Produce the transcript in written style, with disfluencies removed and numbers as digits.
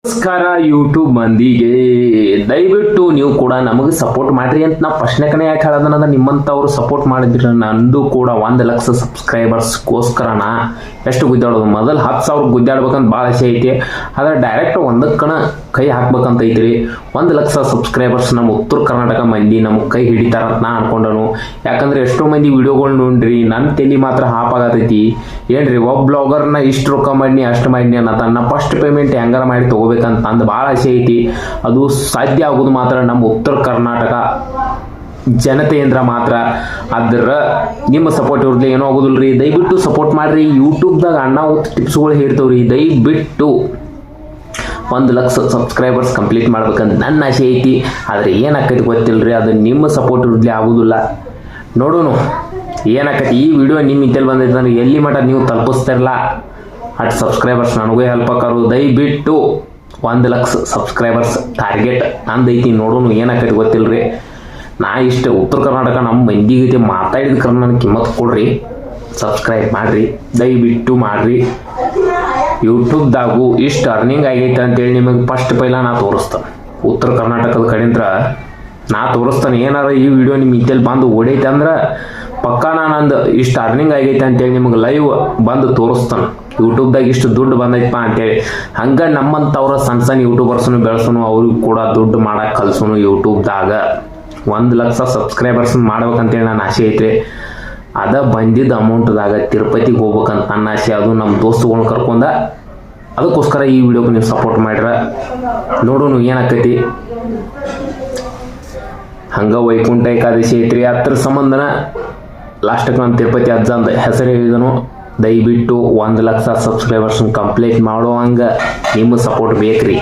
ನಮಸ್ಕಾರ ಯೂಟ್ಯೂಬ್ ಮಂದಿಗೆ ದಯವಿಟ್ಟು ನೀವು ಕೂಡ ನಮಗೆ ಸಪೋರ್ಟ್ ಮಾಡ್ರಿ ಅಂತ ನಾವು ಪ್ರಶ್ನೆಕನೇ ಯಾಕೆ ಹೇಳೋದನ್ನ ನಿಮ್ಮಂಥವ್ರು ಸಪೋರ್ಟ್ ಮಾಡಿದ್ರೆ ನಂದು ಕೂಡ 1,00,000 ಸಬ್ಸ್ಕ್ರೈಬರ್ಸ್ಗೋಸ್ಕರನ ಎಷ್ಟು ಗುದ್ದಾಡೋದು ಮೊದಲು 10,000 ಗುದ್ದಾಡ್ಬೇಕಂತ ಭಾಳ ಆಸೆ ಐತಿ ಆದರೆ ಡೈರೆಕ್ಟ್ ಒಂದಕ್ಕನ ಕೈ ಹಾಕ್ಬೇಕಂತ ಐತ್ರಿ 1,00,000 ಸಬ್ಸ್ಕ್ರೈಬರ್ಸ್ ನಮ್ಮ ಉತ್ತರ ಕರ್ನಾಟಕ ಮಂದಿ ನಮಗೆ ಕೈ ಹಿಡಿತಾರಂತ ನಾ ಅನ್ಕೊಂಡನು ಯಾಕಂದ್ರೆ ಎಷ್ಟೋ ಮಂದಿ ವಿಡಿಯೋಗಳು ನೋಡ್ರಿ ನನ್ನ ತಲೆ ಮಾತ್ರ ಹಾಪ್ ಆಗತೈತಿ ಏನ್ರಿ ಒಬ್ಬ ಬ್ಲಾಗರ್ನ ಇಷ್ಟು ರೊಕ್ಕ ಮಾಡಿನಿ ಅಷ್ಟು ಮಾಡಿನಿ ಅನ್ನತ್ತ ನಾ ಫಸ್ಟ್ ಪೇಮೆಂಟ್ ಹೆಂಗಾರ ಮಾಡಿ ತಗೋಬೇಕಂತ ಅಂದ್ ಭಾಳ ಆಸೆ ಐತಿ ಅದು ಸಾಧ್ಯ ಆಗೋದು ಮಾತ್ರ ನಮ್ಮ ಉತ್ತರ ಕರ್ನಾಟಕ ಜನತೆಯಿಂದ ಮಾತ್ರ ಅದ್ರ ನಿಮ್ಮ ಸಪೋರ್ಟ್ ಇವ್ರದ್ದು ಏನೋ ಆಗೋದಿಲ್ರಿ ದಯವಿಟ್ಟು ಸಪೋರ್ಟ್ ಮಾಡ್ರಿ ಯೂಟ್ಯೂಬ್ದಾಗ ಅಣ್ಣ ಟಿಪ್ಸ್ಗಳು ಹೇಳ್ತವ್ರಿ ದಯವಿಟ್ಟು 1,00,000 ಸಬ್ಸ್ಕ್ರೈಬರ್ಸ್ ಕಂಪ್ಲೀಟ್ ಮಾಡ್ಬೇಕಂತ ನನ್ನ ಆಸೆ ಐತಿ ಆದರೆ ಏನಾಕೈತಿ ಗೊತ್ತಿಲ್ರಿ ಅದು ನಿಮ್ಮ ಸಪೋರ್ಟ್ ಇರ್ಲಿ ಆಗೋದಿಲ್ಲ ನೋಡೋಣ ಏನಾಕೈತಿ ಈ ವಿಡಿಯೋ ನಿಮ್ಮ ಇಂತಲ್ಲಿ ಬಂದೈತೆ ನನಗೆ ಎಲ್ಲಿ ಮಟ್ಟ ನೀವು ತಲುಪಿಸ್ತಿರಲ್ಲ ಅಟ್ ಸಬ್ಸ್ಕ್ರೈಬರ್ಸ್ ನನಗೂ ಹೆಲ್ಪ್ ಆಕಾರು ದಯವಿಟ್ಟು 1,00,000 ಸಬ್ಸ್ಕ್ರೈಬರ್ಸ್ ಟಾರ್ಗೆಟ್ ನಂದೈತಿ ನೋಡೋಣ ಏನಾಕೈತಿ ಗೊತ್ತಿಲ್ರಿ ನಾ ಇಷ್ಟು ಉತ್ತರ ಕರ್ನಾಟಕ ನಮ್ಮ ಮಂದಿಗೆ ಮಾತಾಡಿದ ಕಾರಣ ನನಗೆ ಕಿಮ್ಮತ್ತು ಕೊಡ್ರಿ ಸಬ್ಸ್ಕ್ರೈಬ್ ಮಾಡ್ರಿ ದಯವಿಟ್ಟು ಮಾಡ್ರಿ ಯೂಟ್ಯೂಬ್ದಾಗೂ ಇಷ್ಟು ಅರ್ನಿಂಗ್ ಆಗೈತೆ ಅಂತೇಳಿ ನಿಮಗೆ ಫಸ್ಟ್ ಪೈಲ ನಾ ತೋರಿಸ್ತೇನೆ ಉತ್ತರ ಕರ್ನಾಟಕದ ಕಡೆಯಿಂದ ನಾ ತೋರಿಸ್ತಾನೆ ಏನಾರ ಈ ವಿಡಿಯೋ ನಿಮ್ಮ ಇಂತಲ್ಲಿ ಬಂದು ಓಡೈತೆ ಅಂದ್ರೆ ಪಕ್ಕಾ ನಂದು ಇಷ್ಟು ಅರ್ನಿಂಗ್ ಆಗೈತೆ ಅಂತೇಳಿ ನಿಮಗೆ ಲೈವ್ ಬಂದು ತೋರಿಸ್ತಾನೆ ಯೂಟ್ಯೂಬ್ದಾಗ ಇಷ್ಟು ದುಡ್ಡು ಬಂದೈತಪ್ಪ ಅಂತೇಳಿ ಹಂಗೆ ನಮ್ಮಂಥವ್ರ ಸಣ್ಣ ಸಣ್ಣ ಯೂಟ್ಯೂಬರ್ಸ್ನು ಬೆಳೆಸೋನು ಅವ್ರಿಗೆ ಕೂಡ ದುಡ್ಡು ಮಾಡಕ್ಕೆ ಕಲ್ಸೋನು ಯೂಟ್ಯೂಬ್ದಾಗ 1,00,000 ಸಬ್ಸ್ಕ್ರೈಬರ್ಸ್ ಮಾಡ್ಬೇಕಂತೇಳಿ ನನ್ನ ಆಸೆ ಐತ್ರಿ ಅದ ಬಂದಿದ್ದ ಅಮೌಂಟ್ದಾಗ ತಿರುಪತಿಗೆ ಹೋಗ್ಬೇಕಂತ ನನ್ನ ಆಸೆ ಅದು ನಮ್ಮ ದೋಸ್ತುಗಳನ್ನ ಕರ್ಕೊಂಡ ಅದಕ್ಕೋಸ್ಕರ ಈ ವಿಡಿಯೋಗೆ ನೀವು ಸಪೋರ್ಟ್ ಮಾಡ್ರ ನೋಡೋಣ ಏನಾಕೈತಿ ಹಂಗ ವೈಕುಂಠ ಏಕಾದಶಿ ಐತ್ರಿ ಅದ್ರ ಸಂಬಂಧನ ಲಾಸ್ಟಕ್ಕೆ ನಾನು ತಿರುಪತಿ ಅಜ್ಜ ಅಂತ ಹೆಸರು ಹೇಳಿದನು ದಯವಿಟ್ಟು 1,00,000 ಸಬ್ಸ್ಕ್ರೈಬರ್ಸ್ ಕಂಪ್ಲೀಟ್ ಮಾಡೋ ಹಂಗೆ ನಿಮ್ಮ ಸಪೋರ್ಟ್ ಬೇಕ್ರಿ